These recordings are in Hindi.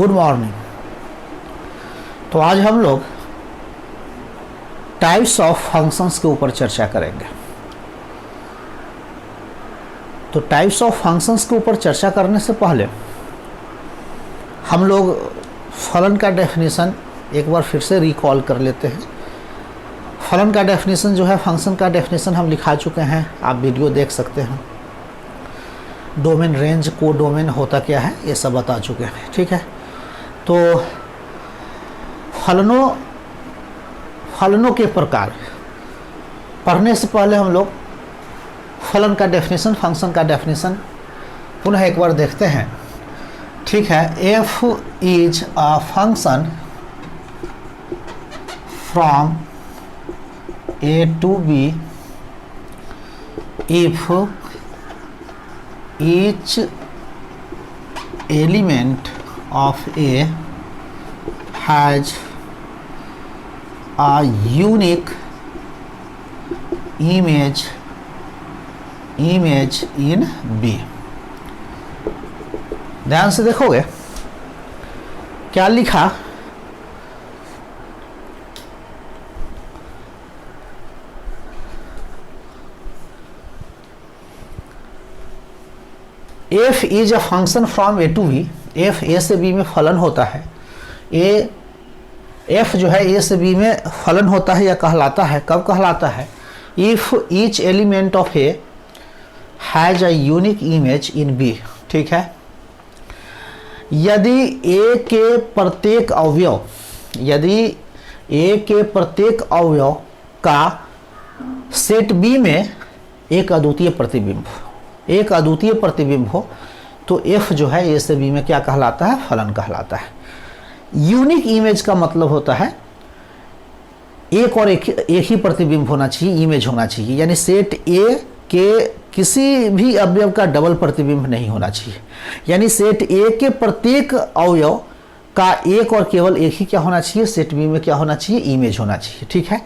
Good morning. तो आज हम लोग टाइप्स ऑफ फंक्शंस के ऊपर चर्चा करेंगे। तो टाइप्स ऑफ फंक्शंस के ऊपर चर्चा करने से पहले हम लोग फलन का डेफिनेशन एक बार फिर से रिकॉल कर लेते हैं। फलन का डेफिनेशन जो है, फंक्शन का डेफिनेशन हम लिखा चुके हैं, आप वीडियो देख सकते हैं। डोमेन, रेंज, को डोमेन होता क्या है ये सब बता चुके हैं, ठीक है। तो फलनों के प्रकार पढ़ने से पहले हम लोग फलन का डेफिनेशन, फंक्शन का डेफिनेशन पुनः एक बार देखते हैं, ठीक है। F is a function from A to B if each element of A has a unique image in B। ध्यान से देखोगे क्या लिखा, F is a function from A to B. F A से बी में फलन होता है। एफ जो है ए से बी में फलन होता है या कहलाता है। कब कहलाता है? If each element of A has a unique image in B, ठीक है। यदि ए के प्रत्येक अवयव का सेट बी में एक अद्वितीय प्रतिबिंब हो तो एफ जो है ए से बी में क्या कहलाता है? फलन कहलाता है। यूनिक इमेज का मतलब होता है एक ही प्रतिबिंब होना चाहिए, इमेज होना चाहिए, यानी सेट ए के किसी भी अवयव का डबल प्रतिबिंब नहीं होना चाहिए। यानी सेट ए के प्रत्येक अवयव का एक और केवल एक ही क्या होना चाहिए? सेट बी में क्या होना चाहिए? इमेज होना चाहिए, ठीक है।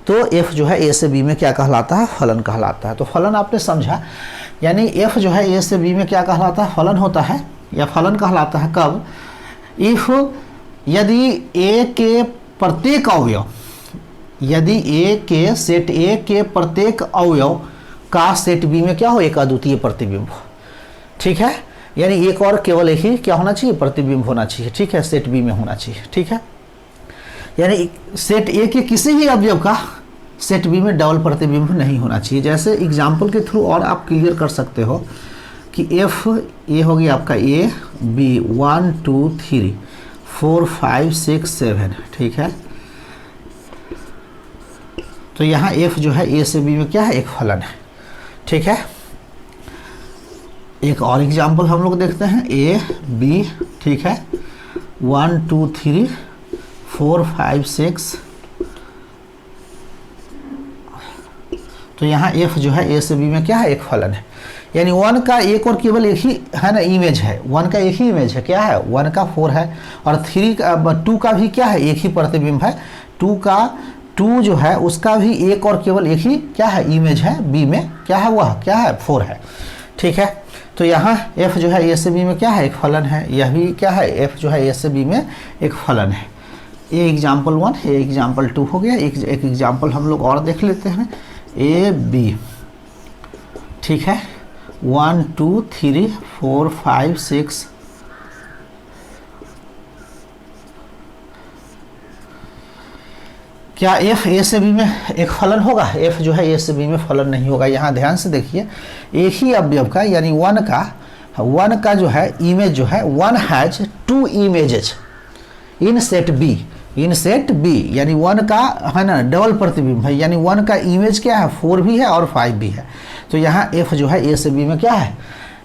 तो एफ जो है ए से बी में क्या कहलाता है? फलन कहलाता है। तो फलन आपने समझा, यानी एफ जो है ए से बी में क्या कहलाता है? फलन होता है या फलन कहलाता है। कब? इफ यदि ए के प्रत्येक अवयव, यदि ए के सेट ए के प्रत्येक अवयव का सेट बी में क्या हो? एक अद्वितीय प्रतिबिंब हो, ठीक है। यानी एक और केवल एक ही क्या होना चाहिए? प्रतिबिंब होना चाहिए, ठीक है, सेट बी में होना चाहिए, ठीक है। यानी सेट ए के किसी भी अवयव का सेट बी में डबल प्रतिबिंब नहीं होना चाहिए। जैसे एग्जाम्पल के थ्रू और आप क्लियर कर सकते हो कि एफ ये होगी आपका ए बी 1 2 3 4 5 6 7, ठीक है। तो यहाँ एफ जो है ए से बी में क्या है? एक फलन है, ठीक है। एक और एग्जाम्पल हम लोग देखते हैं, ए बी, ठीक है, 1 2 3 4 5 6। तो यहाँ एफ जो है ए से बी में क्या है? एक फलन है। यानी 1 का एक और केवल एक ही है ना इमेज है। 1 का एक ही इमेज है, क्या है? 1 का 4 है, और 2 का भी क्या है? एक ही प्रतिबिंब है। 2 जो है उसका भी एक और केवल एक ही क्या है? इमेज है बी में, क्या है? वह क्या है? 4 है, ठीक है। तो यहाँ एफ जो है ए से बी में क्या है? एक फलन है। यह भी क्या है? एफ जो है ए से बी में एक फलन है। ये एग्जाम्पल 1, ये एग्जाम्पल 2 हो गया। एक एग्जाम्पल हम लोग और देख लेते हैं, ए बी, ठीक है, 1 2 3 4 5 6। क्या एफ ए से बी में एक फलन होगा? एफ जो है ए से बी में फलन नहीं होगा। यहाँ ध्यान से देखिए, एक ही अवयव का यानी 1 का जो है इमेज जो है, 1 has 2 images in set B, यानी 1 का है ना डबल प्रतिबिंब है। यानी 1 का इमेज क्या है? 4 भी है और 5 भी है। तो यहाँ एफ जो है ए से बी में क्या है?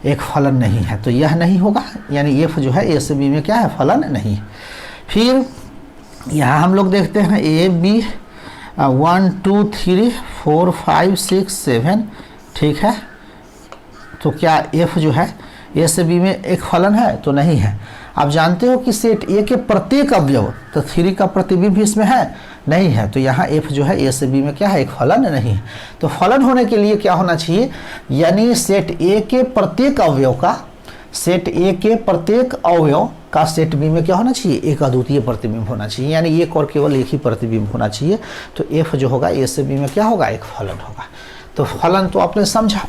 एक फलन नहीं है, तो यह नहीं होगा। यानी एफ जो है ए से बी में क्या है? फलन नहीं। फिर यहाँ हम लोग देखते हैं ए बी 1 2 3 4 5 6 7, ठीक है। तो क्या एफ जो है ए से बी में एक फलन है? तो नहीं है। आप जानते हो कि सेट ए के प्रत्येक अवयव, तो 3 का प्रतिबिंब इसमें है नहीं है। तो यहाँ एफ जो है ए से बी में क्या है? एक फलन नहीं है। तो फलन होने के लिए क्या होना चाहिए? यानी सेट ए के प्रत्येक अवयव का का सेट बी में क्या होना चाहिए, एक अद्वितीय प्रतिबिंब होना चाहिए, यानी एक और केवल एक ही प्रतिबिंब होना चाहिए। तो एफ जो होगा ए से बी में क्या होगा, एक फलन होगा। तो फलन तो आपने समझा।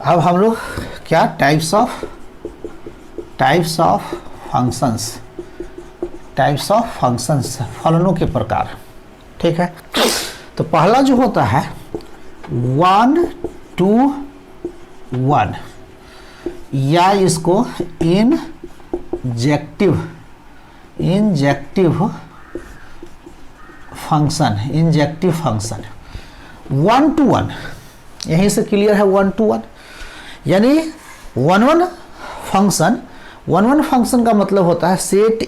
अब हम लोग क्या टाइप्स ऑफ फंक्शंस, फलनों के प्रकार, ठीक है। तो पहला जो होता है 1 to 1, या इसको इंजेक्टिव फंक्शन 1 to 1, यहीं से क्लियर है 1 to 1, यानी 1 फंक्शन का मतलब होता है सेट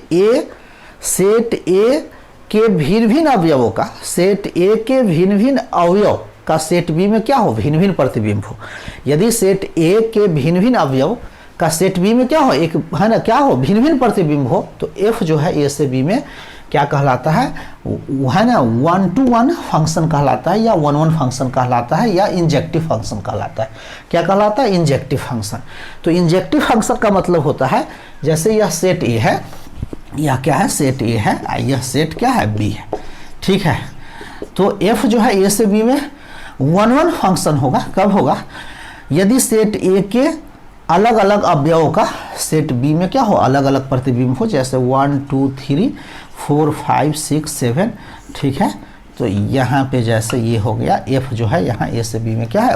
ए के भिन्न भिन्न अवयवों का, सेट ए के भिन्न भिन्न अवयव का सेट बी में क्या हो, भिन्न भिन्न प्रतिबिंब हो। यदि सेट ए के भिन्न भिन्न अवयव का सेट बी में क्या हो, एक है ना, क्या हो, भिन्न भिन्न प्रतिबिंब हो, तो एफ जो है ए से बी में क्या कहलाता है, वो है ना 1 to 1 फंक्शन कहलाता है, या 1 फंक्शन कहलाता है, या इंजेक्टिव फंक्शन कहलाता है। क्या कहलाता है, इंजेक्टिव फंक्शन। तो इंजेक्टिव फंक्शन का मतलब होता है जैसे यह सेट ए है, यह क्या है, सेट ए है, यह सेट क्या है, बी है, ठीक है। तो एफ जो है ए से बी में 1 फंक्शन होगा। कब होगा, यदि सेट ए के अलग अलग अवयवों का सेट बी में क्या हो, अलग अलग प्रतिबिंब हो, जैसे 1 2 3 4 5 6 7, ठीक है। तो यहाँ पे जैसे ये हो गया एफ जो है यहाँ ए से बी में क्या है,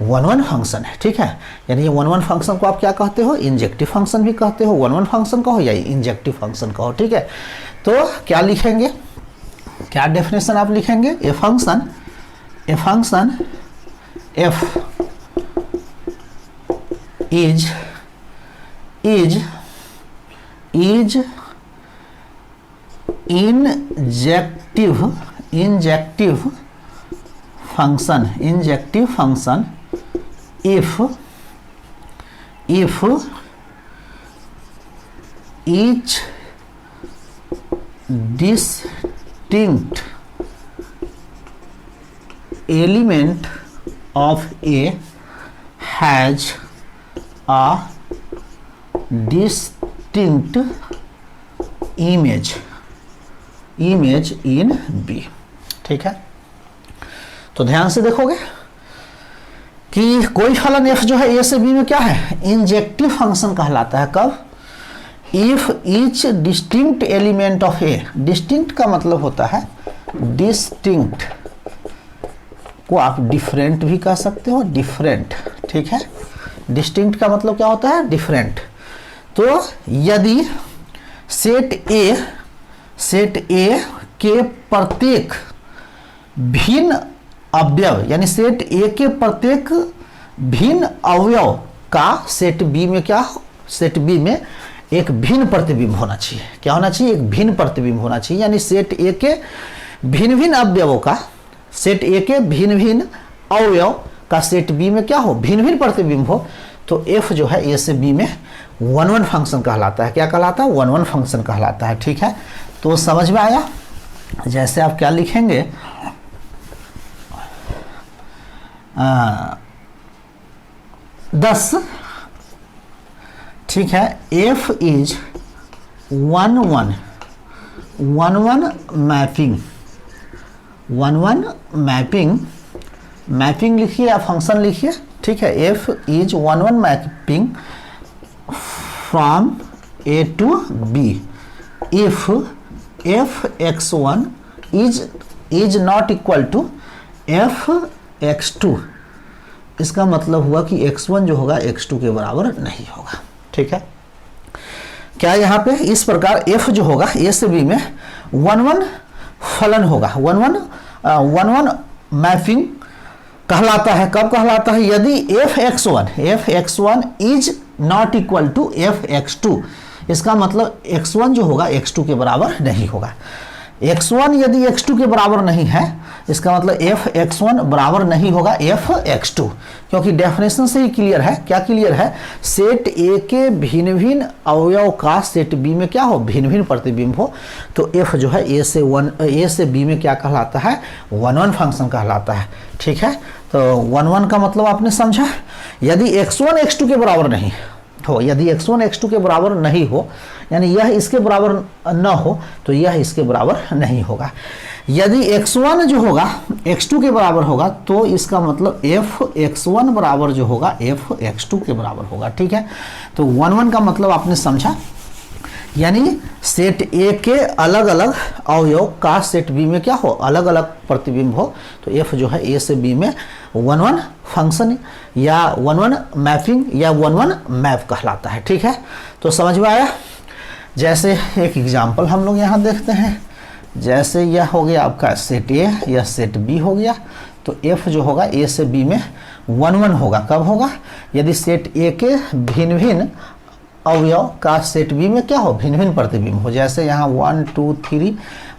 1 फंक्शन है, ठीक है। यानी ये 1 फंक्शन को आप क्या कहते हो, इंजेक्टिव फंक्शन भी कहते हो, 1 फंक्शन कहो या इंजेक्टिव फंक्शन कहो, ठीक है। तो क्या लिखेंगे, क्या डेफिनेशन आप लिखेंगे, ए function F is injective function if each distinct element of A has a distinct image in B, ठीक है। तो ध्यान से देखोगे कि कोई फलन f जो है a से b में क्या है, इंजेक्टिव फंक्शन कहलाता है। कब, if each distinct element of a, distinct का मतलब होता है, डिस्टिंक्ट को आप डिफरेंट भी कह सकते हो, डिफरेंट, ठीक है। डिस्टिंक्ट का मतलब क्या होता है, डिफरेंट। तो यदि सेट ए के प्रत्येक भिन्न अवयव, यानी सेट ए के प्रत्येक भिन्न अवयव का सेट बी में क्या, सेट बी में एक भिन्न प्रतिबिंब होना चाहिए। क्या होना चाहिए, एक भिन्न प्रतिबिंब होना चाहिए। यानी सेट ए के भिन्न भिन्न अवयवों का, सेट ए के भिन्न भिन्न अवयव का सेट बी में क्या हो, भिन्न भिन्न प्रतिबिंब हो, तो एफ जो है ए से बी में 1 फंक्शन कहलाता है। क्या कहलाता है, 1 फंक्शन कहलाता है, ठीक है। तो समझ में आया। जैसे आप क्या लिखेंगे, 10, ठीक है। एफ इज 1 मैपिंग लिखिए या फंक्शन लिखिए, ठीक है। F is 1 mapping from A to B if f(x1) is not equal to f(x2). इसका मतलब हुआ कि x1 जो होगा x2 के बराबर नहीं होगा, ठीक है। क्या यहाँ पे इस प्रकार f जो होगा a से b में 1 फलन होगा, 1 मैपिंग कहलाता है। कब कहलाता है, यदि f(x1) is not equal to f(x2), इसका मतलब x1 जो होगा x2 के बराबर नहीं होगा। x1 यदि x2 के बराबर नहीं है, इसका मतलब f x1 बराबर नहीं होगा f x2, क्योंकि डेफिनेशन से ही क्लियर है। क्या क्लियर है? सेट A के भिन्न भिन्न अवयव का सेट B में क्या हो? भिन्न भिन्न प्रतिबिंब हो। तो f जो है A से B में क्या कहलाता है? 1 1 फंक्शन कहलाता है। ठीक है, तो 1 1 का मतलब आपने समझा। यदि x1 x2 के बराबर नहीं हो, यदि x1 x2 के बराबर नहीं हो, यानी यह इसके बराबर न हो, तो यह इसके बराबर नहीं होगा। यदि x1 जो होगा x2 के बराबर होगा, तो इसका मतलब f x1 बराबर जो होगा f x2 के बराबर होगा। ठीक है, तो 1 1 का मतलब आपने समझा, यानी सेट A के अलग अलग अवयव का सेट B में क्या हो? अलग अलग प्रतिबिंब हो। तो f जो है A से B में 1 1 फंक्शन या 1 1 मैपिंग या 1 1 मैप कहलाता है। ठीक है, तो समझ में आया। जैसे एक एग्जांपल हम लोग यहाँ देखते हैं, जैसे यह हो गया आपका सेट A या सेट B हो गया, तो f जो होगा A से B में 1 1 होगा। कब होगा? यदि सेट A के भिन्न भिन्न अवयव का सेट B में क्या हो? भिन्न भिन्न प्रतिबिंब हो। जैसे यहाँ 1 2 3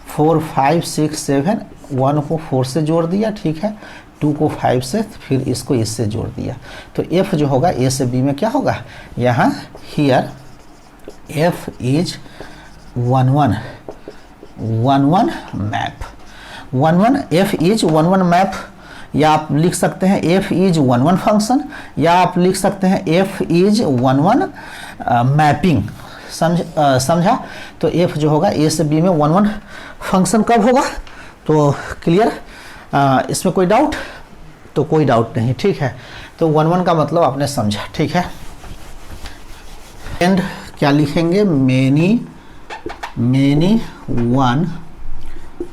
4 5 6 7, 1 को 4 से जोड़ दिया, ठीक है, 2 को 5 से, फिर इसको इससे जोड़ दिया, तो f जो होगा A से B में क्या होगा? यहाँ here f is 1 1 map, 1 1 f is 1 1 map, या आप लिख सकते हैं f इज 1 1 फंक्शन, या आप लिख सकते हैं f इज 1 1 मैपिंग। समझा? तो f जो होगा A से B में 1 1 फंक्शन कब होगा? तो क्लियर, इसमें कोई डाउट? तो कोई डाउट नहीं। ठीक है, तो 1 1 का मतलब आपने समझा। ठीक है, एंड क्या लिखेंगे? Many one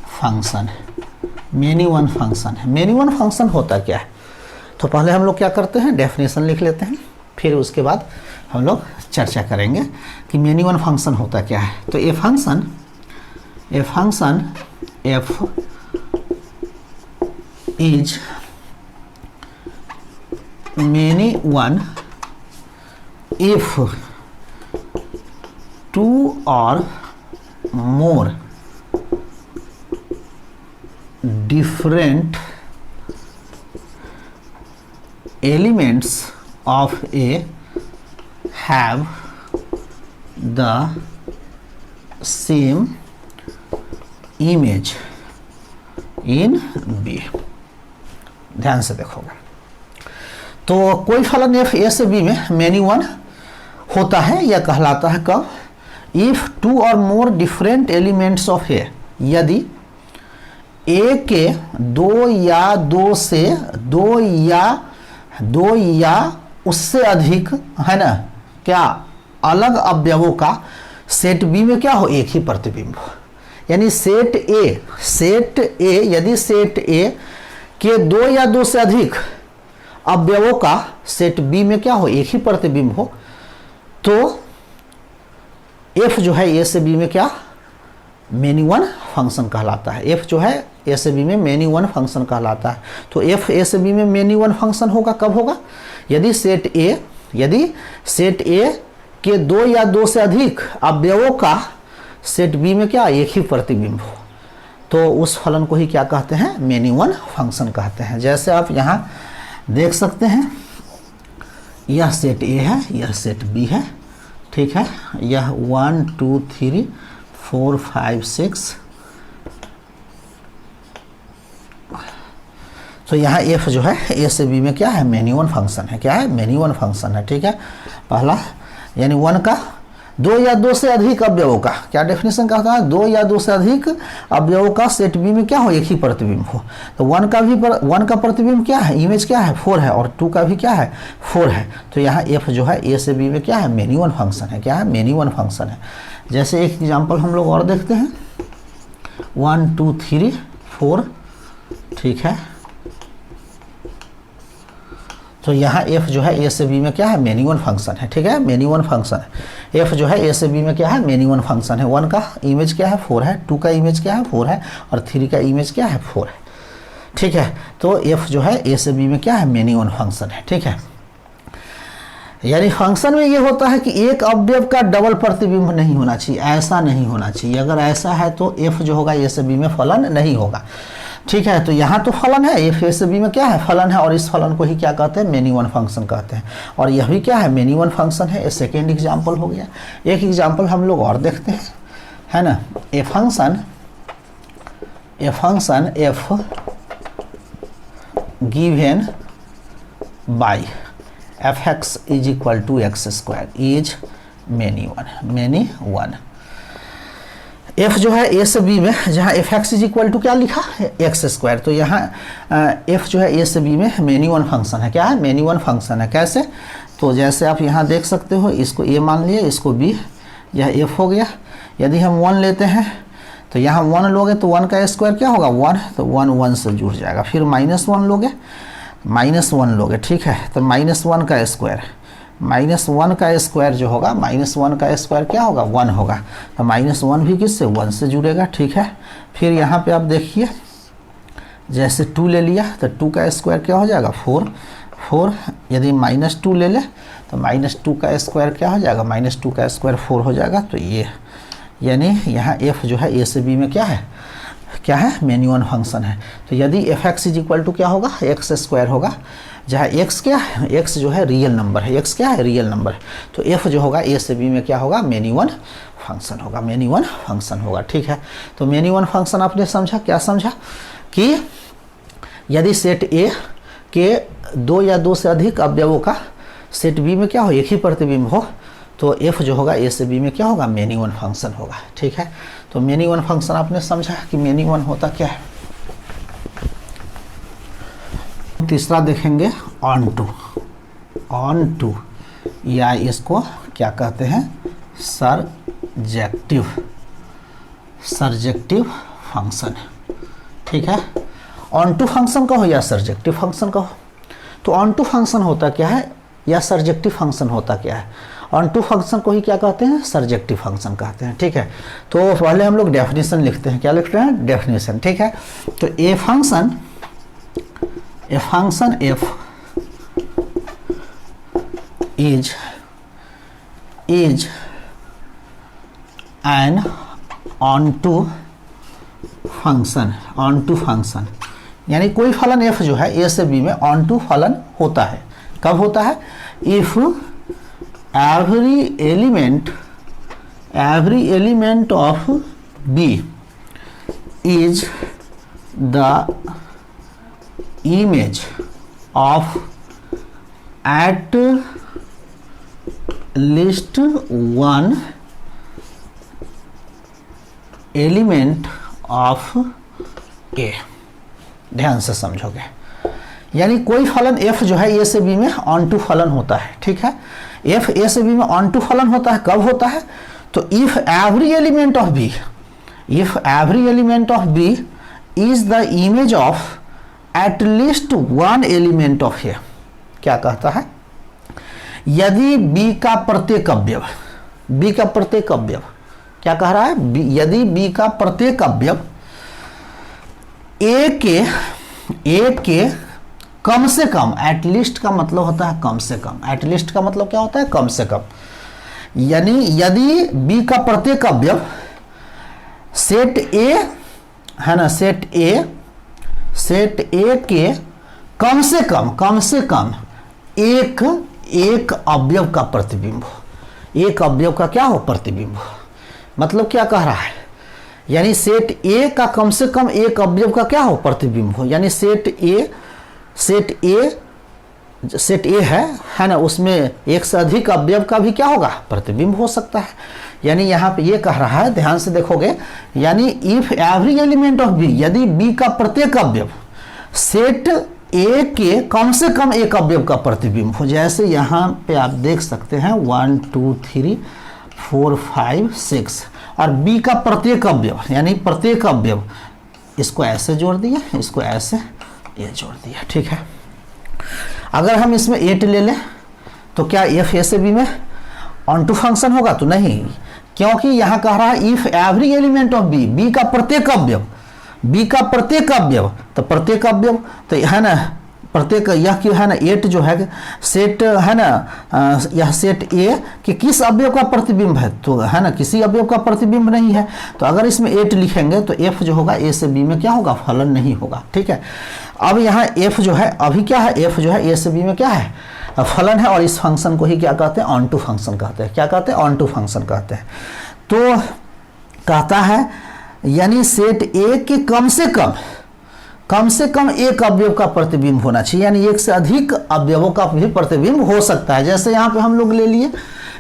function. Many one function है। मेनी वन फंक्शन होता क्या है? तो पहले हम लोग क्या करते हैं? डेफिनेशन लिख लेते हैं, फिर उसके बाद हम लोग चर्चा करेंगे कि मेनी वन फंक्शन होता क्या है। तो a function f is many one if 2 or more different elements of A have the same image in B। ध्यान से देखोगे तो कोई फलन f A से B में मेनी वन होता है, यह कहलाता है कब? If 2 or more different elements of A, यदि A के 2 या उससे अधिक, है ना, क्या अलग अवयवों का सेट B में क्या हो? एक ही प्रतिबिंब हो। यानी सेट A यदि सेट A के 2 या 2 से अधिक अवयवों का सेट B में क्या हो? एक ही प्रतिबिंब हो, तो f जो है A से B में क्या? मेनी वन फंक्शन कहलाता है। f जो है A से B में मेनी वन फंक्शन कहलाता है। तो f A से B में मेनी वन फंक्शन होगा कब होगा? यदि सेट A के 2 या 2 से अधिक अवयवों का सेट B में क्या? एक ही प्रतिबिंब हो, तो उस फलन को ही क्या कहते हैं? मेनी वन फंक्शन कहते हैं। जैसे आप यहाँ देख सकते हैं, यह सेट A है, यह सेट B है, ठीक है, यह 1 2 3 4 5 6, तो यहाँ f जो है A से B में क्या है? मेनी वन फंक्शन है। क्या है? मेनी वन फंक्शन है। ठीक है, पहला यानी 1 का 2 या 2 से अधिक अवयवों का, क्या डेफिनेशन कहता है? 2 या 2 से अधिक अवयवों का सेट B में क्या हो? एक ही प्रतिबिंब हो। तो 1 का प्रतिबिंब क्या है? इमेज क्या है? 4 है, और 2 का भी क्या है? 4 है। तो यहाँ f जो है A से B में क्या है? मेनी वन फंक्शन है। क्या है? मेनी वन फंक्शन है। जैसे एक एग्जांपल हम लोग और देखते हैं, 1 2 3 4, ठीक है, तो यहाँ f जो है A से B में क्या है? मेनी वन फंक्शन है। ठीक है, मेनी वन फंक्शन है। f जो है A से B में क्या है? मेनी वन फंक्शन है। 1 का इमेज क्या है? 4 है, 2 का इमेज क्या है? 4 है, और 3 का इमेज क्या है? 4 है। ठीक है, तो f जो है A से B में क्या है? मेनी वन फंक्शन है। ठीक है, यानी फंक्शन में ये होता है कि एक अवयव का डबल प्रतिबिंब नहीं होना चाहिए, ऐसा नहीं होना चाहिए। अगर ऐसा है तो एफ जो होगा ए से बी में फलन नहीं होगा। ठीक है, तो यहाँ तो फलन है, एफ ए से बी में क्या है, फलन है, और इस फलन को ही क्या कहते हैं, मेनी वन फंक्शन कहते हैं। और यह भी क्या है, मेनी वन फंक्शन है। ये सेकेंड एग्जाम्पल हो गया। एक एग्जाम्पल हम लोग और देखते हैं, है ना। A function F given by F X is equal to X square is many one. F जो है ए से बी में, जहाँ F X is equal to क्या लिखा है, एक्स स्क्वायर, तो यहाँ एफ जो है ए से बी में मेनी वन फंक्शन है। क्या है, मेनी वन फंक्शन है। कैसे, तो जैसे आप यहाँ देख सकते हो, इसको ए मान लिए, इसको बी, यह एफ हो गया। यदि हम वन लेते हैं तो यहाँ वन लोगे तो वन का स्क्वायर क्या होगा, वन, तो वन वन से जुड़ जाएगा। फिर माइनस वन लोगे, ठीक है, तो माइनस वन का स्क्वायर जो होगा, माइनस वन का स्क्वायर क्या होगा, वन होगा। तो माइनस वन भी किससे, वन से जुड़ेगा। ठीक है, फिर यहाँ पे आप देखिए, जैसे टू ले लिया तो टू का स्क्वायर क्या हो जाएगा, फोर। यदि माइनस टू ले ले तो माइनस टू का स्क्वायर क्या हो जाएगा, माइनस टू का स्क्वायर 4 हो जाएगा। तो ये यानी यहाँ एफ जो है ए से बी में क्या है, मेनी वन फंक्शन है। तो यदि F X is equal to क्या होगा, एक्स स्क्वायर होगा, जहाँ एक्स क्या है, एक्स जो है रियल नंबर है, एक्स क्या है, रियल नंबर। तो एफ जो होगा ए से बी में क्या होगा, मेनी वन फंक्शन होगा। ठीक है, तो मेनी वन फंक्शन आपने समझा, क्या समझा कि यदि सेट ए के दो या दो से अधिक अवयवों का सेट बी में क्या हो, एक ही प्रतिबिंब हो, तो एफ जो होगा ए से बी में क्या होगा, मेनी वन फंक्शन होगा। ठीक है, तो मेनी वन फंक्शन आपने समझा कि मेनी वन होता क्या है। तीसरा देखेंगे ऑन टू, या इसको क्या कहते हैं, सर्जेक्टिव फंक्शन। ठीक है, ऑन टू फंक्शन कहो या सर्जेक्टिव फंक्शन कहो। तो ऑन टू फंक्शन होता क्या है या सर्जेक्टिव फंक्शन होता क्या है। ऑन टू फंक्शन को ही क्या कहते हैं, सर्जेक्टिव फंक्शन कहते हैं। ठीक है, तो पहले हम लोग डेफिनेशन लिखते हैं। क्या लिखते हैं, डेफिनेशन। ठीक है, तो a function F is an onto function, यानी कोई फलन एफ जो है ए से बी में ऑन टू फलन होता है। कब होता है, if every element of B is the image of at least one element of A। ध्यान से समझोगे, यानी कोई फलन f जो है ए से बी में ऑन टू फलन होता है। ठीक है, एफ ए से बी में ऑन टू फलन होता है। कब होता है, तो if every element of B is the image of at least one element of A. क्या कहता है, यदि बी का प्रत्येक अवयव क्या कह रहा है, यदि बी का प्रत्येक अवयव ए के कम से कम, एटलीस्ट का मतलब होता है कम से कम, एटलीस्ट का मतलब क्या होता है, कम से कम। यानी यदि बी का प्रत्येक अवयव सेट ए है ना, सेट ए के कम से कम एक अवयव का प्रतिबिंब हो, एक अवयव का क्या हो, प्रतिबिंब हो। मतलब क्या कह रहा है, यानी सेट ए का कम से कम एक अवयव का क्या हो, प्रतिबिंब हो। यानी सेट ए है ना, उसमें एक से अधिक अवयव का भी क्या होगा, प्रतिबिंब हो सकता है। यानी यहाँ पे ये कह रहा है, ध्यान से देखोगे, यानी if every element of B, यदि बी का प्रत्येक अवयव सेट ए के कम से कम एक अवयव का प्रतिबिंब हो। जैसे यहाँ पे आप देख सकते हैं 1 2 3 4 5 6, और बी का प्रत्येक अवयव, यानी प्रत्येक अवयव, इसको ऐसे जोड़ दिया, इसको ऐसे ये जोड़ दिया। ठीक है, अगर हम इसमें 8 ले लें तो क्या एफ ए से बी में ऑन टू फंक्शन होगा, तो नहीं, क्योंकि यहाँ कह रहा है if every element of B, B का प्रत्येक अवयव, तो प्रत्येक अवयव तो है ना, प्रत्येक यह कि है ना 8 जो है सेट है ना, यह सेट ए कि किस अवयव का प्रतिबिंब है, तो है ना किसी अवयव का प्रतिबिंब नहीं है। तो अगर इसमें 8 लिखेंगे तो एफ जो होगा ए से बी में क्या होगा, फलन नहीं होगा। ठीक है, अब यहाँ एफ जो है अभी क्या है, एफ जो है ए से बी में क्या है, फलन है। और इस फंक्शन को ही क्या कहते हैं, ऑन टू फंक्शन कहते हैं। क्या कहते हैं, ऑन टू फंक्शन कहते हैं। तो कहता है यानी सेट ए के कम से कम एक अवयव का प्रतिबिंब होना चाहिए, यानी एक से अधिक अवयवों का भी प्रतिबिंब हो सकता है। जैसे यहाँ पे हम लोग ले लिए,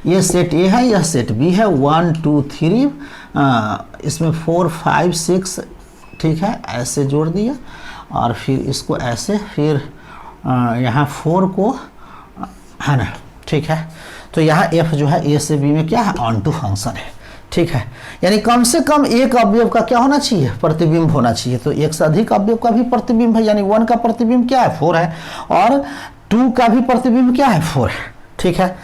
ये सेट ए है, यह सेट बी है, 1 2 3 इसमें 4 5 6, ठीक है, ऐसे जोड़ दिया और फिर इसको ऐसे, फिर यहाँ 4 को है ना, ठीक है। तो यहाँ एफ जो है ए से बी में क्या है, ऑन टू फंक्शन है। ठीक है, यानी कम से कम एक अवयव का क्या होना चाहिए, प्रतिबिंब होना चाहिए। तो एक से अधिक अवयव का भी प्रतिबिंब है, यानी 1 का प्रतिबिंब क्या है, 4 है, और 2 का भी प्रतिबिंब क्या है, 4 है। ठीक है,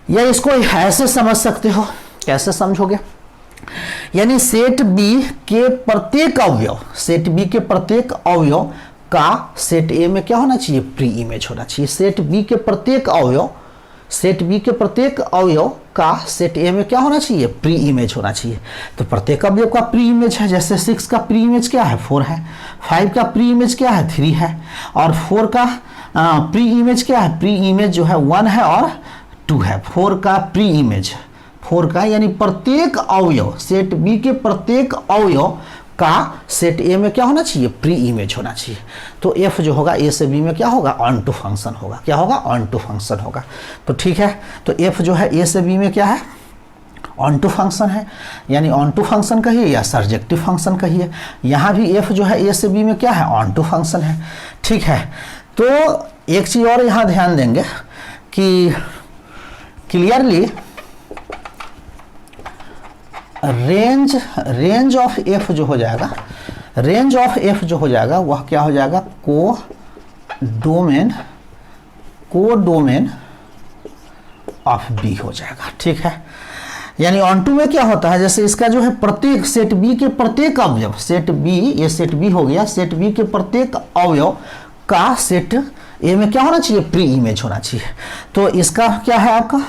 या इसको ऐसे समझ सकते हो, कैसे समझोगे, यानी सेट बी के प्रत्येक अवयव, सेट बी के प्रत्येक अवयव का सेट ए में क्या होना चाहिए, प्री इमेज होना चाहिए। सेट बी के प्रत्येक अवयव, सेट बी के प्रत्येक अवयव का सेट ए में क्या होना चाहिए, प्री इमेज होना चाहिए। तो प्रत्येक अवयव का प्री इमेज है, जैसे 6 का प्री इमेज क्या है, 4 है, 5 का प्री इमेज क्या है, 3 है, और 4 का प्री इमेज क्या है, प्री इमेज जो है 1 है और 2 है। 4 का प्री इमेज, 4 का यानी प्रत्येक अवयव, सेट बी के प्रत्येक अवयव का सेट ए में क्या होना चाहिए, प्री इमेज होना चाहिए। तो एफ जो होगा ए से बी में क्या होगा, ऑन टू फंक्शन होगा। क्या होगा, ऑन टू फंक्शन होगा। तो ठीक है, तो एफ जो है ए से बी में क्या है, ऑन टू फंक्शन है, यानी ऑन टू फंक्शन कहिए या सर्जेक्टिव फंक्शन कहिए। यहाँ भी एफ जो है ए से बी में क्या है, ऑन टू फंक्शन है। ठीक है, तो एक चीज और यहाँ ध्यान देंगे कि क्लियरली रेंज ऑफ एफ जो हो जाएगा, रेंज ऑफ एफ जो हो जाएगा वह क्या हो जाएगा, को डोमेन ऑफ बी हो जाएगा। ठीक है, यानी ऑन टू में क्या होता है, जैसे इसका जो है प्रत्येक सेट बी के प्रत्येक अवयव, सेट बी, ये सेट बी हो गया, सेट बी के प्रत्येक अवयव का सेट ए में क्या होना चाहिए, प्री इमेज होना चाहिए। तो इसका क्या है आपका,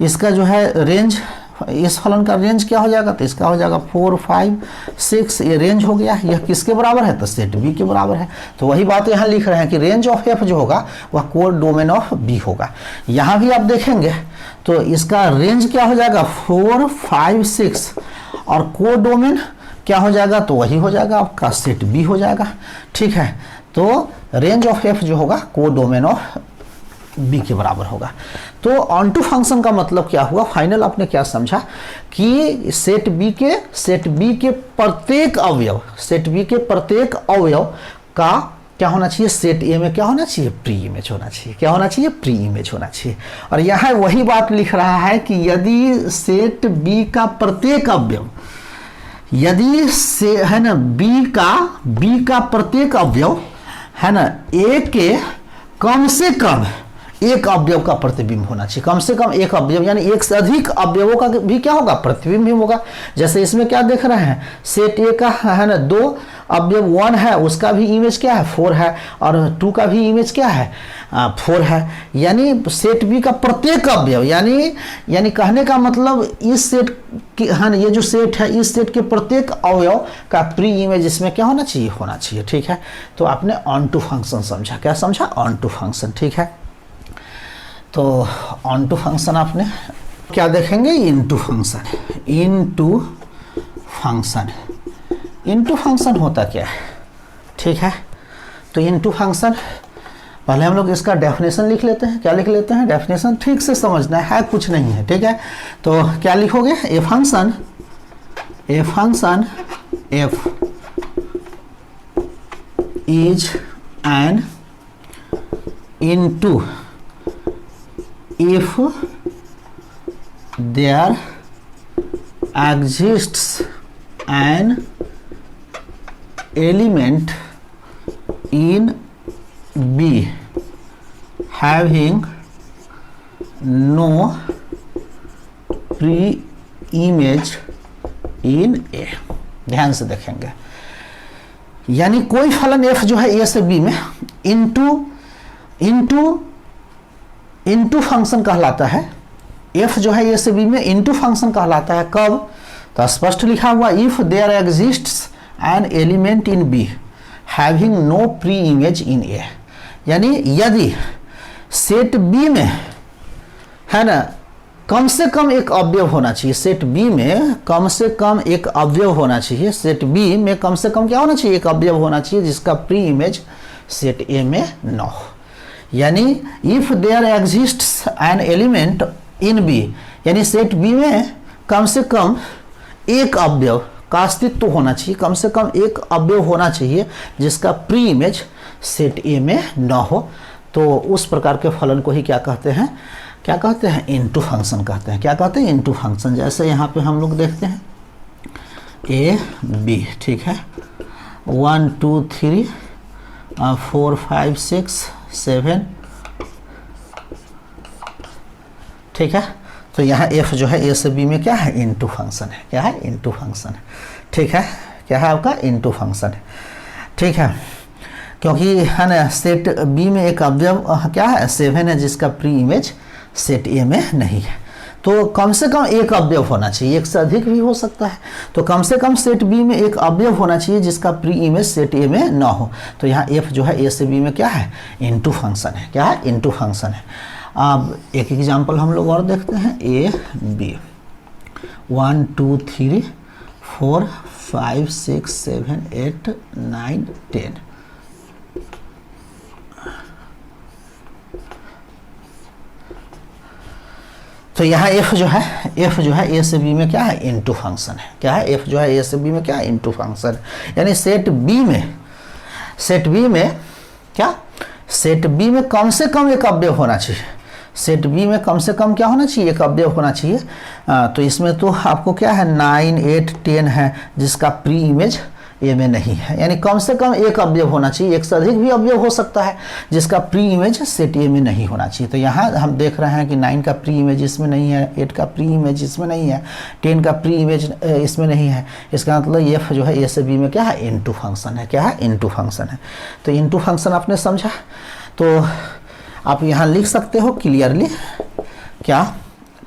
इसका जो है रेंज, इस फलन का रेंज क्या हो जाएगा, तो इसका हो जाएगा 4 5 6, ये रेंज हो गया। यह किसके बराबर है, तो सेट बी के बराबर है। तो वही बात यहाँ लिख रहे हैं कि रेंज ऑफ एफ जो होगा वह कोर डोमेन ऑफ बी होगा। यहाँ भी आप देखेंगे तो इसका रेंज क्या हो जाएगा, 4 5 6, और कोर डोमेन क्या हो जाएगा, तो वही हो जाएगा आपका सेट बी हो जाएगा। ठीक है, तो रेंज ऑफ एफ जो होगा कोर डोमेन ऑफ बी के बराबर होगा। तो ऑन टू फंक्शन का मतलब क्या हुआ, फाइनल आपने क्या समझा कि सेट बी के प्रत्येक अवयव, सेट बी के प्रत्येक अवयव का क्या होना चाहिए, सेट ए में क्या होना चाहिए, प्री इमेज होना चाहिए। क्या होना चाहिए, प्री इमेज होना चाहिए। और यहाँ वही बात लिख रहा है कि यदि सेट बी का प्रत्येक अवयव, यदि से है ना बी का प्रत्येक अवयव है ना ए के कम से कम एक अवयव का प्रतिबिंब होना चाहिए। कम से कम एक अवयव, यानी एक से अधिक अवयवों का भी क्या होगा, प्रतिबिंब भी होगा। जैसे इसमें क्या देख रहे हैं, सेट ए का है ना 2 अवयव 1 है, उसका भी इमेज क्या है, 4 है, और 2 का भी इमेज क्या है, 4 है। यानी सेट बी का प्रत्येक अवयव, यानी कहने का मतलब इस सेट की, है ना, ये जो सेट है, इस सेट के प्रत्येक अवयव का प्री इमेज इसमें क्या होना चाहिए, होना चाहिए। ठीक है, तो आपने ऑन टू फंक्शन समझा। क्या समझा, ऑन टू फंक्शन। ठीक है, तो ऑन टू फंक्शन आपने क्या देखेंगे, इनटू फंक्शन। इनटू फंक्शन होता क्या है, ठीक है। तो इनटू फंक्शन पहले हम लोग इसका डेफिनेशन लिख लेते हैं। क्या लिख लेते हैं, डेफिनेशन ठीक से समझना है, कुछ नहीं है। ठीक है, तो क्या लिखोगे, ए function F is N into if there exists an element in B having no pre-image in A। ध्यान से देखेंगे, यानी कोई फलन f जो है a से b में इंटू फंक्शन कहलाता है। f जो है a से b में इंटू फंक्शन कहलाता है। कब? तो स्पष्ट लिखा हुआ if there exists an element in b having no pre image in a, यानी यदि सेट b में है ना कम से कम एक अवयव होना चाहिए, सेट बी में कम से कम एक अवयव होना चाहिए, सेट बी में कम से कम क्या होना चाहिए, एक अवयव होना चाहिए जिसका प्री इमेज सेट ए में न हो। यानी if there exists an element in B, यानी सेट बी में कम से कम एक अवयव का अस्तित्व होना चाहिए, कम से कम एक अवयव होना चाहिए जिसका प्री इमेज सेट ए में न हो। तो उस प्रकार के फलन को ही क्या कहते हैं, क्या कहते हैं, इनटू फंक्शन कहते हैं। क्या कहते हैं, इनटू फंक्शन। जैसे यहाँ पे हम लोग देखते हैं ए बी, ठीक है, 1 2 3 4 5 6 7, ठीक है। तो यहाँ एफ जो है ए से बी में क्या है, इनटू फंक्शन है। क्या है, इनटू फंक्शन है, ठीक है। क्या है आपका, इनटू फंक्शन है, ठीक है। क्योंकि है ना सेट बी में एक अवयव क्या है, 7 है, जिसका प्री इमेज सेट ए में नहीं है। तो कम से कम एक अवयव होना चाहिए, एक से अधिक भी हो सकता है। तो कम से कम सेट बी में एक अवयव होना चाहिए जिसका प्री इमेज सेट ए में ना हो। तो यहाँ एफ जो है ए से बी में क्या है, इनटू फंक्शन है। क्या है, इनटू फंक्शन है। अब एक एग्जांपल हम लोग और देखते हैं, ए बी 1 2 3 4 5 6 7 8 9 10। तो यहाँ f जो है a से b में क्या है, इनटू फंक्शन है। क्या है, f जो है a से b में क्या है, इनटू फंक्शन है। यानी सेट b में क्या, सेट b में कम से कम एक अवयव होना चाहिए। सेट b में कम से कम क्या होना चाहिए, एक अवयव होना चाहिए। तो इसमें तो आपको क्या है 9 8 10 है जिसका प्री इमेज ए में नहीं है। यानी कम से कम एक अवयव होना चाहिए, एक से अधिक भी अवयव हो सकता है जिसका प्री इमेज सेट ए में नहीं होना चाहिए। तो यहाँ हम देख रहे हैं कि 9 का प्री इमेज इसमें नहीं है, 8 का प्री इमेज इसमें नहीं है, 10 का प्री इमेज इसमें नहीं है। इसका मतलब एफ जो है ए से बी में क्या है, इनटू फंक्शन है। क्या है, इनटू फंक्शन है। तो इनटू फंक्शन आपने समझा, तो आप यहाँ लिख सकते हो क्लियरली। क्या,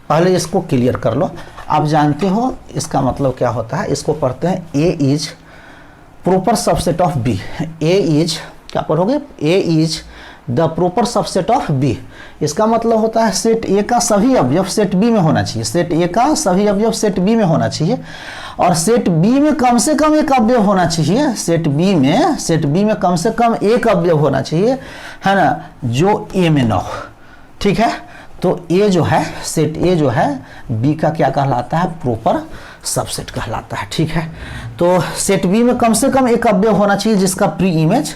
पहले इसको क्लियर कर लो। आप जानते हो इसका मतलब क्या होता है, इसको पढ़ते हैं A is proper subset of B. A is क्या पढ़ोगे, A is the proper subset of B. इसका मतलब होता है सेट ए का सभी अवयव सेट बी में होना चाहिए, सेट ए का सभी अवयव सेट बी में होना चाहिए, और सेट बी में कम से कम एक अवयव होना चाहिए। सेट बी में कम से कम एक अवयव होना चाहिए, है ना, जो ए में ना हो। ठीक है, तो ए जो है, सेट ए जो है बी का क्या कहलाता है, प्रॉपर सबसेट कहलाता है। ठीक है, तो सेट बी में कम से कम एक अवयव होना चाहिए जिसका प्री इमेज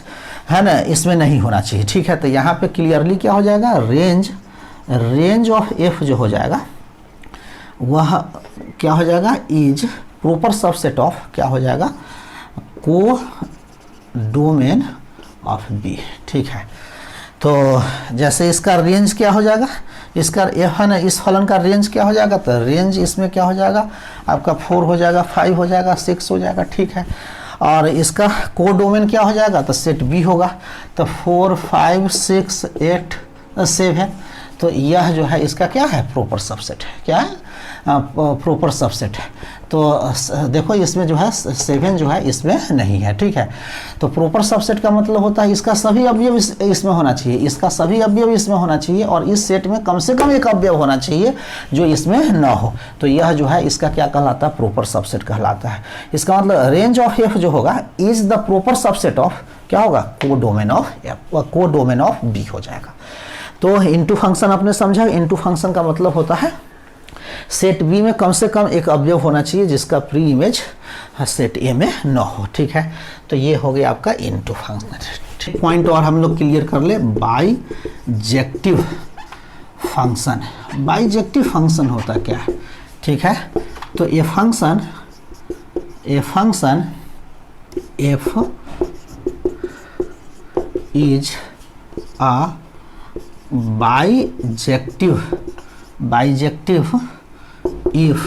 है ना इसमें नहीं होना चाहिए। ठीक है, तो यहाँ पे क्लियरली क्या हो जाएगा, रेंज ऑफ एफ जो हो जाएगा वह क्या हो जाएगा, इज प्रॉपर सबसेट ऑफ क्या हो जाएगा, को डोमेन ऑफ बी। ठीक है, तो जैसे इसका रेंज क्या हो जाएगा, इसका एफ है ना, इस फलन का रेंज क्या हो जाएगा, तो रेंज इसमें क्या हो जाएगा आपका 4 हो जाएगा, 5 हो जाएगा, 6 हो जाएगा। ठीक है, और इसका को डोमेन क्या हो जाएगा, तो सेट बी होगा। तो 4 5 6 8 7, तो यह जो है इसका क्या है, प्रॉपर सबसेट है। क्या है, प्रॉपर सबसेट है। तो देखो इसमें जो है 7 जो है इसमें नहीं है। ठीक है, तो प्रॉपर सबसेट का मतलब होता है इसका सभी अवयव इसमें होना चाहिए, इसका सभी अवयव इसमें होना चाहिए, और इस सेट में कम से कम एक अवयव होना चाहिए जो इसमें ना हो। तो यह जो है इसका क्या कहलाता है, प्रॉपर सबसेट कहलाता है। इसका मतलब रेंज ऑफ एफ जो होगा is the proper subset of क्या होगा, को डोमेन ऑफ एफ, को डोमेन ऑफ बी हो जाएगा। तो इनटू फंक्शन आपने समझा, इनटू फंक्शन का मतलब होता है सेट बी में कम से कम एक अवयव होना चाहिए जिसका प्री इमेज सेट ए में न हो। ठीक है, तो ये हो गया आपका इनटू फंक्शन। पॉइंट और हम लोग क्लियर कर ले, बाइजेक्टिव फंक्शन। बाइजेक्टिव फंक्शन होता क्या है, ठीक है, तो ये function F is a bijective if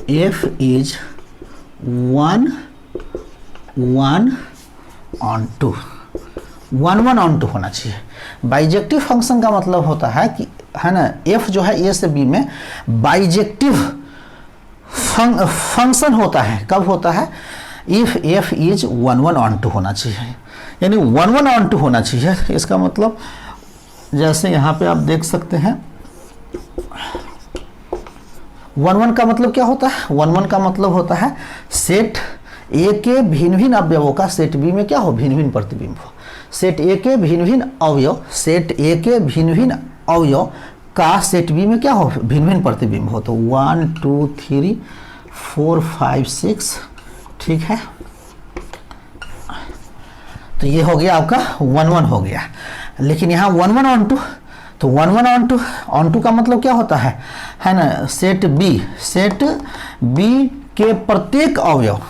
f is 1 1 onto, 1 1 onto होना चाहिए। बाइजेक्टिव फंक्शन का मतलब होता है कि, है ना, एफ जो है ए से बी में बाइजेक्टिव फंक्शन होता है। कब होता है? If F is 1 1 onto होना चाहिए, यानी 1 1 ऑन टू होना चाहिए। इसका मतलब जैसे यहाँ पे आप देख सकते हैं 1 1 का मतलब क्या होता है? 1 1 का मतलब होता है सेट ए के भिन्न भिन्न अवयवों का सेट बी में क्या हो? भिन्न भिन्न प्रतिबिंब हो। सेट ए के भिन्न भिन्न अवयव, सेट ए के भिन्न भिन्न अवयव का सेट बी में क्या हो? भिन्न भिन्न प्रतिबिंब हो। तो 1 2 3 4 5 6, ठीक है। तो ये हो गया आपका 1 1 हो गया। लेकिन यहाँ 1 1 ऑन टू, तो 1 1 ऑन टू का मतलब क्या होता है ना? सेट बी के प्रत्येक अवयव,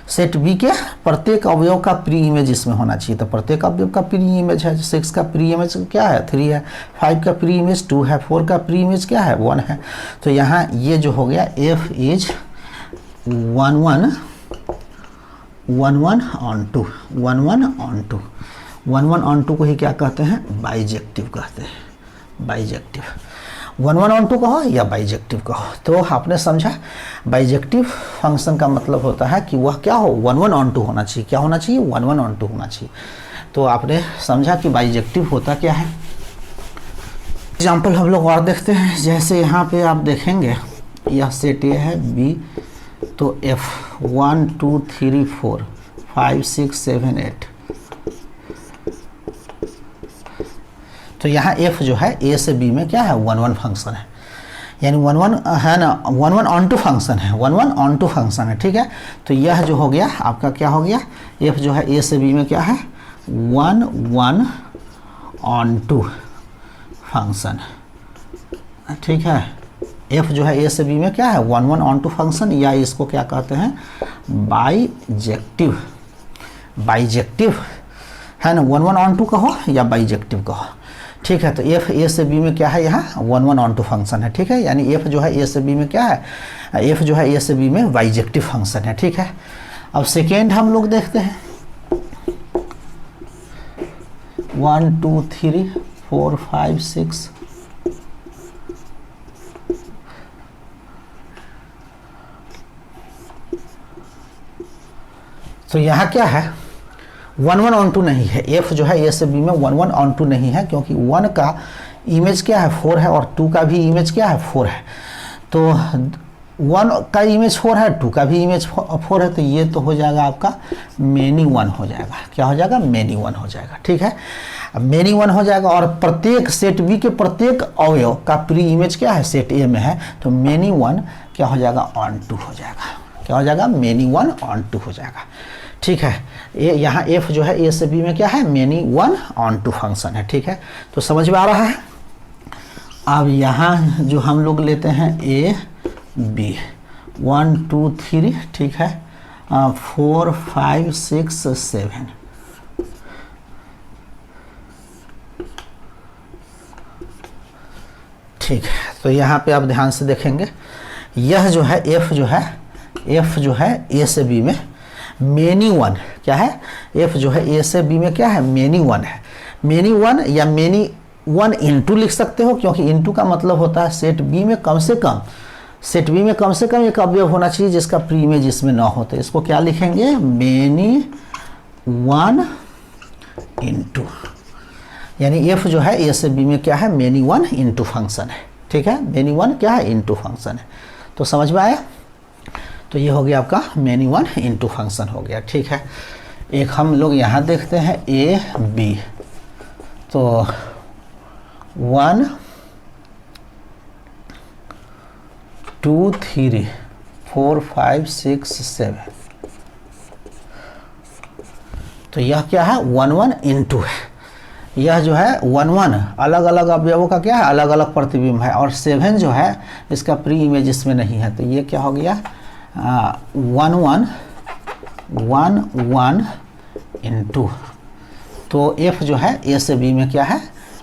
सेट बी के प्रत्येक अवयव का प्री इमेज इसमें होना चाहिए। तो प्रत्येक अवयव का प्री इमेज है, 6 का प्री इमेज क्या है? 3 है, 5 का प्री इमेज 2 है, 4 का प्री इमेज क्या है? 1 है। तो यहाँ ये जो हो गया F is 1 1 onto, 1 1 onto, 1 1 onto को ही क्या कहते हैं? बाइजेक्टिव कहते हैं। बाइजेक्टिव 1 1 ऑन टू कहो या बाइजेक्टिव कहो। तो आपने समझा, बाइजेक्टिव फंक्शन का मतलब होता है कि वह क्या हो? 1 1 ऑन टू होना चाहिए। क्या होना चाहिए? 1 1 ऑन टू होना चाहिए। तो आपने समझा कि बाइजेक्टिव होता क्या है। एग्जाम्पल हम लोग और देखते हैं। जैसे यहाँ पे आप देखेंगे यह सेट ए है बी, तो एफ 1 2 3 4 5 6 7 8। तो यहाँ f जो है a से b में क्या है? 1 1 फंक्शन है, यानी 1 1 है ना, 1 1 ऑन टू फंक्शन है, 1 1 ऑन टू फंक्शन है, ठीक है। तो यह जो हो गया आपका क्या हो गया? f जो है a से b में क्या है? 1 1 ऑन टू फंक्शन, ठीक है। f जो है a से b में क्या है? 1 1 ऑन टू फंक्शन, या इसको क्या कहते हैं? बाइजेक्टिव। बाइजेक्टिव है ना, 1 1 ऑन टू कहो या बाइजेक्टिव कहो, ठीक है। तो एफ ए से बी में क्या है? यहाँ 1 1 ऑन टू फंक्शन है, ठीक है। यानी एफ जो है ए से बी में क्या है? एफ जो है ए से बी में बाइजेक्टिव फंक्शन है, ठीक है। अब सेकेंड हम लोग देखते हैं 1 2 3 4 5 6। तो यहाँ क्या है? 1 1 ऑन टू नहीं है। f जो है ए से बी में 1 1 ऑन टू नहीं है, क्योंकि 1 का इमेज क्या है? 4 है, और 2 का भी इमेज क्या है? 4 है। तो 1 का इमेज 4 है, 2 का भी इमेज 4 है, तो ये तो हो जाएगा आपका मेनी 1 हो जाएगा। क्या हो जाएगा? मेनी 1 हो जाएगा, ठीक है। अब मेनी 1 हो जाएगा, और प्रत्येक सेट बी के प्रत्येक अवयव का प्री इमेज क्या है? सेट ए में है, तो मेनी 1 क्या हो जाएगा? ऑन टू हो जाएगा। क्या हो जाएगा? मेनी 1 ऑन टू हो जाएगा, ठीक है। ये यहाँ f जो है ए से बी में क्या है? मेनी 1 ऑन टू फंक्शन है, ठीक है। तो समझ में आ रहा है। अब यहाँ जो हम लोग लेते हैं ए बी 1 2 3, ठीक है, 4 5 6 7। ठीक है। तो यहाँ पे आप ध्यान से देखेंगे, यह जो है f जो है ए से बी में मेनी 1 क्या है? f जो है ए से बी में क्या है? मेनी 1 है। मेनी 1 या मेनी 1 इंटू लिख सकते हो, क्योंकि इंटू का मतलब होता है सेट बी में कम से कम, सेट बी में कम से कम एक अवयव होना चाहिए जिसका प्री इमेज इसमें ना हो। तो इसको क्या लिखेंगे? मेनी 1 इंटू, यानी f जो है ए से बी में क्या है? मेनी 1 इंटू फंक्शन है, ठीक है। मेनी 1 क्या है? इंटू फंक्शन है। तो समझ में आया। तो ये हो गया आपका मेनी 1 इंटू फंक्शन हो गया, ठीक है। एक हम लोग यहाँ देखते हैं ए बी, तो 1 2 3 4 5 6 7। तो यह क्या है? 1 1 इंटू है। यह जो है 1 1 अलग अलग अवयवों का क्या है? अलग अलग प्रतिबिंब है, और 7 जो है इसका प्री इमेज इसमें नहीं है। तो ये क्या हो गया? 1 1 1 1 इंटू, तो f जो है ए से बी में क्या है?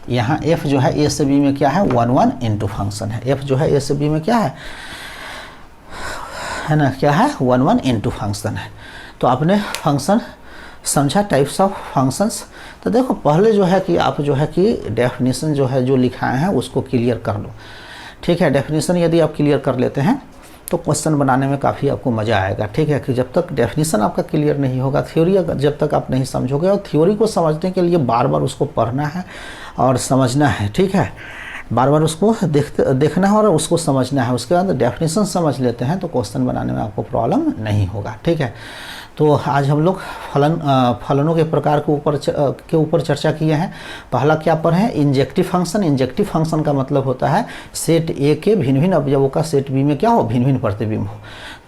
यहाँ f जो है ए से बी में क्या है? 1 1 इंटू फंक्शन है। f जो है ए से बी में क्या है ना? क्या है? 1 1 इंटू फंक्शन है। तो आपने फंक्शन समझा टाइप्स ऑफ फंक्शंस। तो देखो पहले जो है कि आप जो है कि डेफिनेशन जो है जो लिखाए हैं उसको क्लियर कर लो, ठीक है। डेफिनेशन यदि आप क्लियर कर लेते हैं तो क्वेश्चन बनाने में काफ़ी आपको मज़ा आएगा, ठीक है। कि जब तक डेफिनेशन आपका क्लियर नहीं होगा, थ्योरी जब तक आप नहीं समझोगे, और थ्योरी को समझने के लिए बार बार उसको पढ़ना है और समझना है, ठीक है। बार बार उसको देखना है और उसको समझना है। उसके बाद डेफिनेशन समझ लेते हैं तो क्वेश्चन बनाने में आपको प्रॉब्लम नहीं होगा, ठीक है। तो आज हम लोग फलनों के प्रकार के ऊपर चर्चा किए हैं। पहला क्या पढ़े हैं? Injective function. इंजेक्टिव फंक्शन का मतलब होता है सेट ए के भिन्न भिन्न अवयवों का सेट बी में क्या हो? भिन्न भिन्न प्रतिबिंब हो।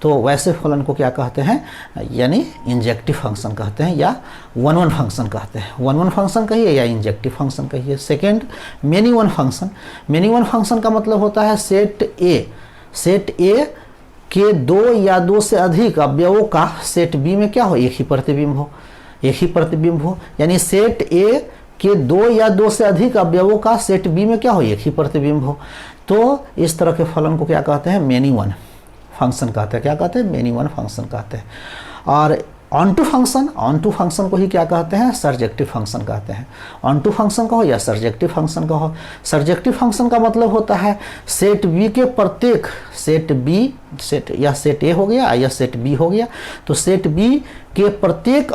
तो वैसे फलन को क्या कहते हैं? यानी इंजेक्टिव फंक्शन कहते हैं या वन वन फंक्शन कहते हैं। वन वन फंक्शन कहिए या इंजेक्टिव फंक्शन कहिए। Second, many one function. Many one function का मतलब होता है सेट ए के दो या दो से अधिक अवयवों का सेट बी में क्या हो? एक ही प्रतिबिंब हो। यानी सेट ए के दो या दो से अधिक अवयवों का सेट बी में क्या हो? एक ही प्रतिबिंब हो। तो इस तरह के फलन को क्या कहते हैं? मेनी वन फंक्शन कहते हैं। क्या कहते हैं? मेनी वन फंक्शन कहते हैं। और ऑन टू फंक्शन को ही क्या कहते हैं? सर्जेक्टिव फंक्शन कहते हैं। ऑन टू फंक्शन कहो या सर्जेक्टिव फंक्शन कहो। सर्जेक्टिव फंक्शन का मतलब होता है सेट बी के प्रत्येक सेट ए हो गया या सेट बी हो गया, तो सेट बी के प्रत्येक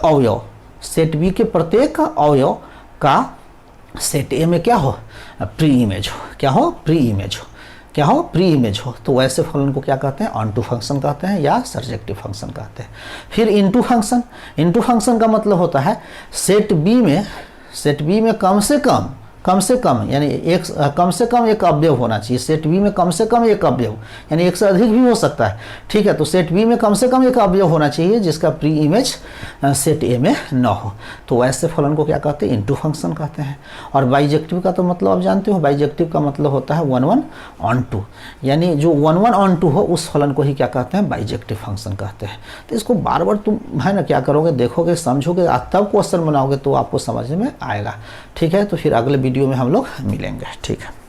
अवयव का सेट ए में क्या हो? प्री इमेज हो। क्या हो? प्री इमेज हो। तो वैसे फलन को क्या कहते हैं? ऑन टू फंक्शन कहते हैं या सर्जेक्टिव फंक्शन कहते हैं। फिर इनटू फंक्शन का मतलब होता है सेट बी में कम से कम यानी कम से कम एक अवयव होना चाहिए। सेट बी में कम से कम एक अवयव, यानी एक से अधिक भी हो सकता है, ठीक है। तो सेट बी में कम से कम एक अवयव होना चाहिए जिसका प्री इमेज सेट ए में न हो। तो वैसे फलन को क्या कहते हैं? इनटू फंक्शन कहते हैं। और बाइजेक्टिव का तो मतलब आप जानते हो, बाइजेक्टिव का मतलब होता है वन वन ऑन टू, यानी जो वन वन ऑन टू हो उस फलन को ही क्या कहते हैं? बाइजेक्टिव फंक्शन कहते हैं। तो इसको बार बार तुम है ना क्या करोगे? देखोगे, समझोगे, तब क्वेश्चन बनाओगे तो आपको समझ में आएगा, ठीक है। तो फिर अगले वीडियो में हम लोग मिलेंगे, ठीक है।